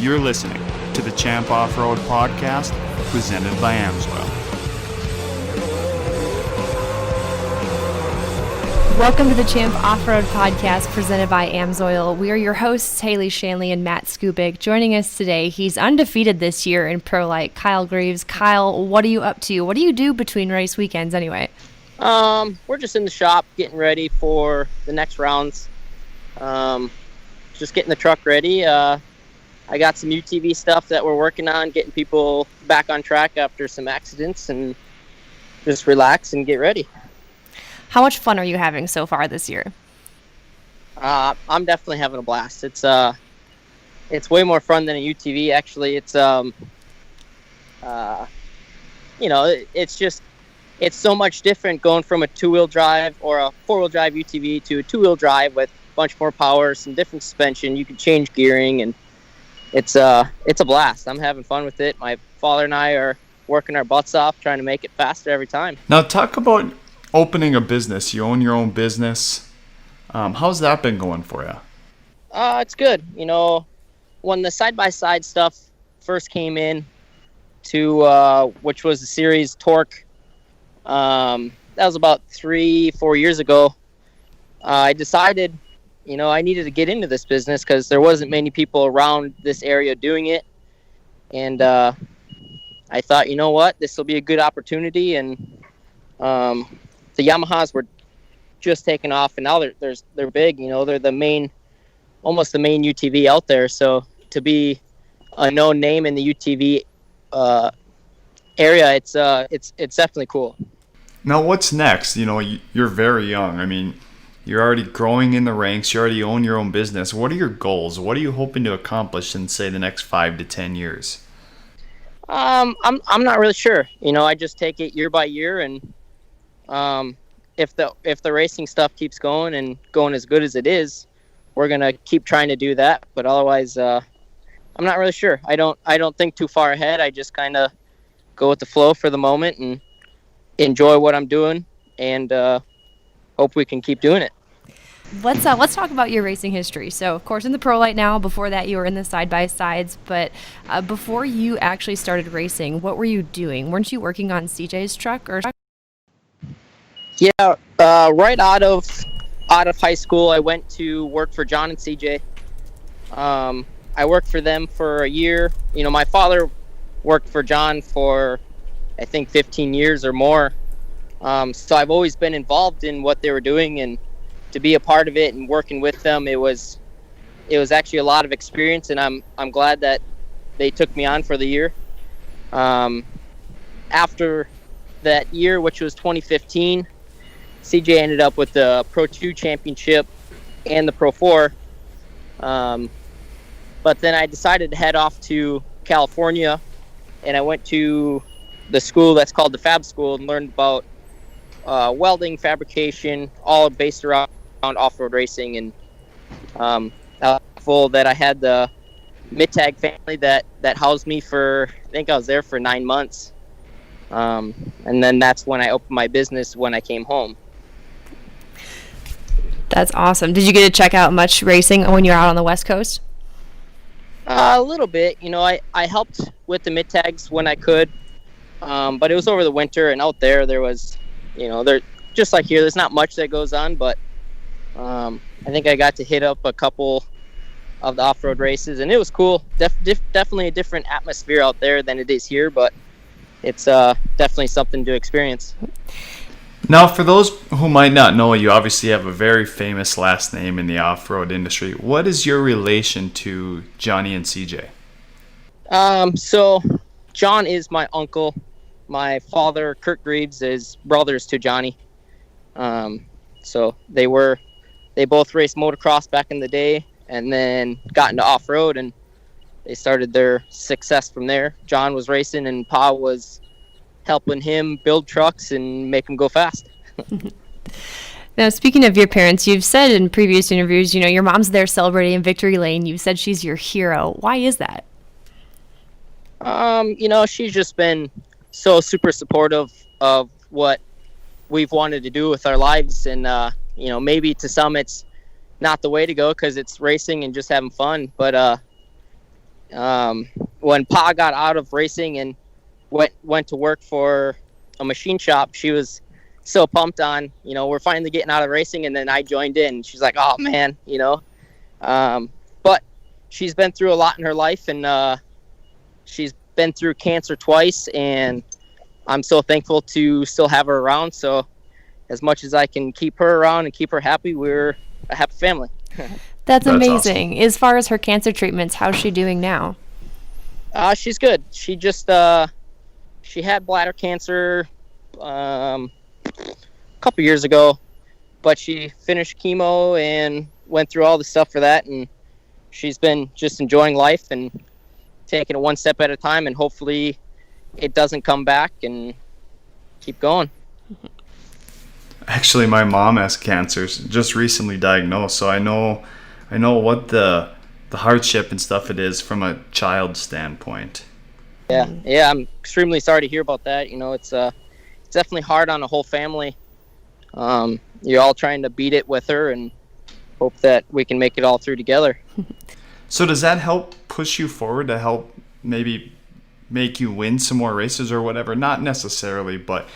You're listening to the Champ Off-Road Podcast, presented by Amsoil. Welcome to the Champ Off-Road Podcast, presented by Amsoil. We are your hosts, Haley Shanley and Matt Skupik. Joining us today, he's undefeated this year in Pro Light, Kyle Greaves. Kyle, what are you up to? What do you do between race weekends anyway? We're just in the shop getting ready for the next rounds. Just getting the truck ready. I got some UTV stuff that we're working on, getting people back on track after some accidents, and just relax and get ready. How much fun are you having so far this year? I'm definitely having a blast. It's way more fun than a UTV. Actually, it's it's so much different going from a two-wheel drive or a four-wheel drive UTV to a two-wheel drive with a bunch more power, some different suspension. You can change gearing, and it's a blast. I'm having fun with it. My father and I are working our butts off trying to make it faster every time. Now talk about opening a business. You own your own business. How's that been going for you? It's good. You know, when the side-by-side stuff first came in to which was the series Torque, that was about 3-4 years ago. I decided, I needed to get into this business because there wasn't many people around this area doing it. And I thought, you know what, this will be a good opportunity. And the Yamahas were just taking off, and now they're big. They're almost the main UTV out there. So to be a known name in the UTV area, it's definitely cool. Now what's next? You're very young. I mean, you're already growing in the ranks. You already own your own business. What are your goals? What are you hoping to accomplish in, say, the next 5 to 10 years? I'm not really sure. I just take it year by year, and if the racing stuff keeps going and going as good as it is, we're gonna keep trying to do that. But otherwise, I'm not really sure. I don't think too far ahead. I just kind of go with the flow for the moment and enjoy what I'm doing, and hope we can keep doing it. Let's talk about your racing history. So, of course, in the Pro Light now. Before that, you were in the side-by-sides. But before you actually started racing, what were you doing? Weren't you working on CJ's truck? Yeah, right out of high school, I went to work for John and CJ. I worked for them for a year. My father worked for John for, I think, 15 years or more. So I've always been involved in what they were doing, and to be a part of it and working with them, it was actually a lot of experience, and I'm glad that they took me on for the year. After that year, which was 2015, CJ ended up with the Pro 2 championship and the Pro 4. But then I decided to head off to California, and I went to the school that's called the Fab School and learned about welding, fabrication, all based around off-road racing. And I was thankful that I had the Mittag family that housed me for, I think I was there for 9 months. And then that's when I opened my business when I came home. That's awesome. Did you get to check out much racing when you were out on the West Coast? A little bit. I helped with the Mittags when I could, but it was over the winter, and out there was, there, just like here, there's not much that goes on, but I think I got to hit up a couple of the off-road races, and it was cool. Definitely a different atmosphere out there than it is here, but it's definitely something to experience. Now, for those who might not know, you obviously have a very famous last name in the off-road industry. What is your relation to Johnny and CJ? So John is my uncle. My father, Kurt Greaves, is brothers to Johnny. So they both raced motocross back in the day, and then got into off-road, and they started their success from there. John was racing, and Pa was helping him build trucks and make them go fast. Now, speaking of your parents, you've said in previous interviews, your mom's there celebrating in Victory Lane. You said she's your hero. Why is that? She's just been so super supportive of what we've wanted to do with our lives. And, maybe to some it's not the way to go because it's racing and just having fun. But when Pa got out of racing and went to work for a machine shop, she was so pumped on, we're finally getting out of racing. And then I joined in. She's like, oh man, but she's been through a lot in her life, and she's been through cancer twice, and I'm so thankful to still have her around. So as much as I can keep her around and keep her happy, we're a happy family. That's amazing. awesome. As far as her cancer treatments, how's she doing now? She's good. She just she had bladder cancer a couple years ago, but she finished chemo and went through all the stuff for that, and she's been just enjoying life and taking it one step at a time, and hopefully it doesn't come back, and keep going. Actually, my mom has cancer, just recently diagnosed, so I know what the hardship and stuff it is from a child standpoint. Yeah, I'm extremely sorry to hear about that. It's definitely hard on a whole family. You're all trying to beat it with her and hope that we can make it all through together. So does that help push you forward to help maybe make you win some more races or whatever? Not necessarily, but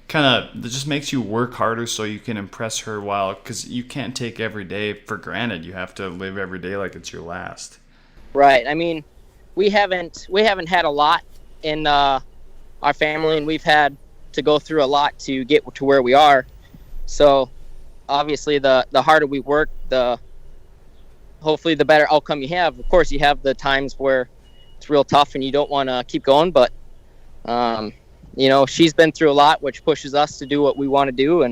kind of it just makes you work harder so you can impress her, while because you can't take every day for granted. You have to live every day like it's your last. Right. I mean, we haven't had a lot in our family, and we've had to go through a lot to get to where we are. So obviously the harder we work, hopefully the better outcome you have. Of course, you have the times where it's real tough and you don't want to keep going, but she's been through a lot, which pushes us to do what we want to do,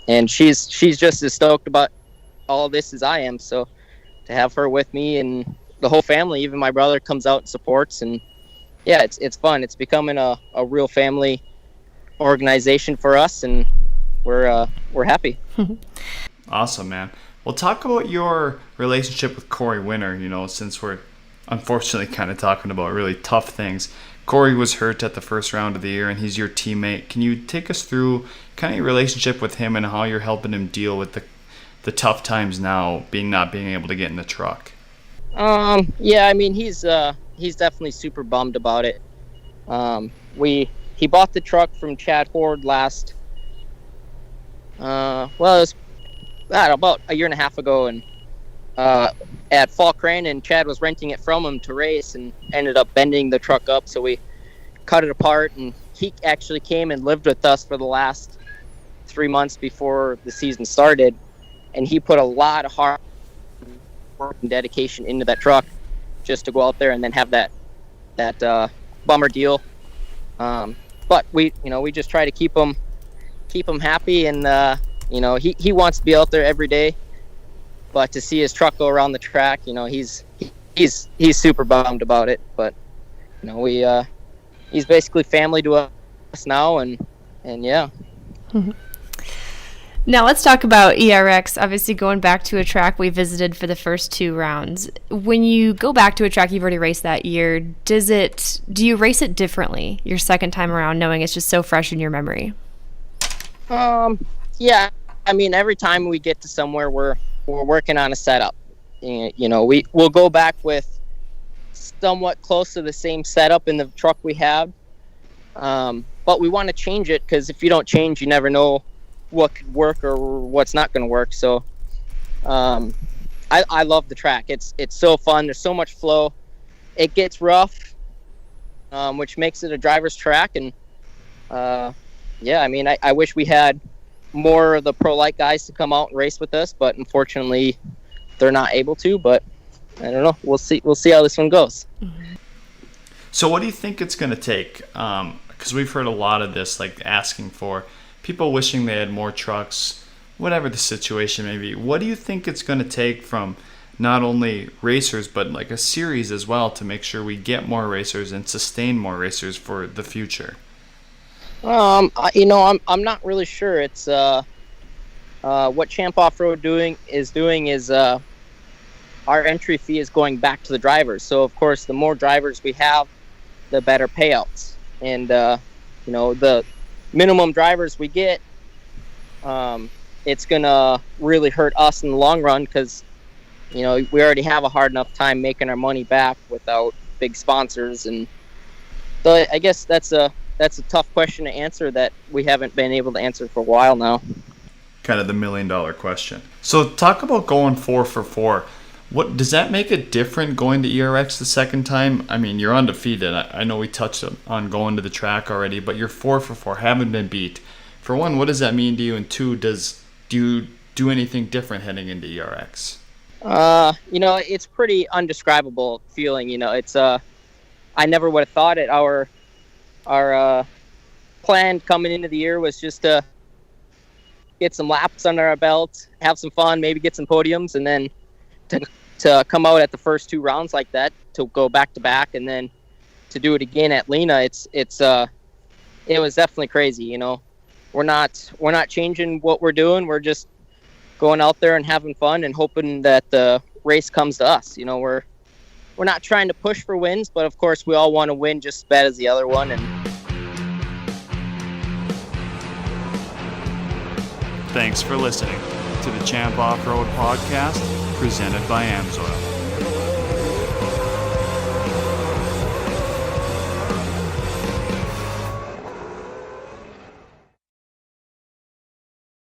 and she's just as stoked about all this as I am. So to have her with me and the whole family, even my brother comes out and supports, and yeah, it's fun. It's becoming a real family organization for us, and we're happy. Awesome, man. Well, talk about your relationship with Corey Winter, since we're unfortunately kind of talking about really tough things. Corey was hurt at the first round of the year, and he's your teammate. Can you take us through kind of your relationship with him and how you're helping him deal with the tough times now, not being able to get in the truck? Yeah, I mean, he's definitely super bummed about it. He bought the truck from Chad Ford last, it was about a year and a half ago, and at Fall Crane, and Chad was renting it from him to race and ended up bending the truck up, so we cut it apart, and he actually came and lived with us for the last 3 months before the season started, and he put a lot of hard work and dedication into that truck just to go out there and then have that bummer deal. But we just try to keep him happy, and he wants to be out there every day, but to see his truck go around the track, he's super bummed about it. But he's basically family to us now, and yeah. Now let's talk about ERX. Obviously, going back to a track we visited for the first 2 rounds. When you go back to a track you've already raced that year, do you race it differently your second time around, knowing it's just so fresh in your memory? Yeah. I mean, every time we get to somewhere, we're working on a setup. We'll go back with somewhat close to the same setup in the truck we have, but we want to change it, because if you don't change, you never know what could work or what's not going to work. So I love the track. It's so fun. There's so much flow. It gets rough, which makes it a driver's track. And yeah, I mean, I wish we had more of the pro light guys to come out and race with us, but unfortunately they're not able to. But I don't know, we'll see how this one goes. So what do you think it's going to take? Because we've heard a lot of this, like asking for people wishing they had more trucks, whatever the situation may be. What do you think it's going to take from not only racers, but like a series as well, to make sure we get more racers and sustain more racers for the future? I'm not really sure. It's what Champ Off-Road is our entry fee is going back to the drivers. So of course, the more drivers we have, the better payouts. And the minimum drivers we get, it's gonna really hurt us in the long run, because You know, we already have a hard enough time making our money back without big sponsors, and so I guess that's a tough question to answer that we haven't been able to answer for a while now. Kind of the $1 million question. So talk about going 4 for 4. What does that make it different going to ERX the second time? I mean, you're undefeated. I know we touched on going to the track already, but you're 4 for 4, haven't been beat. For one, what does that mean to you? And two, do you do anything different heading into ERX? You know, it's pretty undescribable feeling. You know, it's I never would have thought it. Our plan coming into the year was just to get some laps under our belt, have some fun, maybe get some podiums, and then to come out at the first 2 rounds like that, to go back to back, and then to do it again at Lena. It was definitely crazy. You know, we're not changing what we're doing. We're just going out there and having fun and hoping that the race comes to us. You know, we're not trying to push for wins, but of course we all want to win just as bad as the other one. And thanks for listening to the Champ Off-Road Podcast, presented by AMSOIL.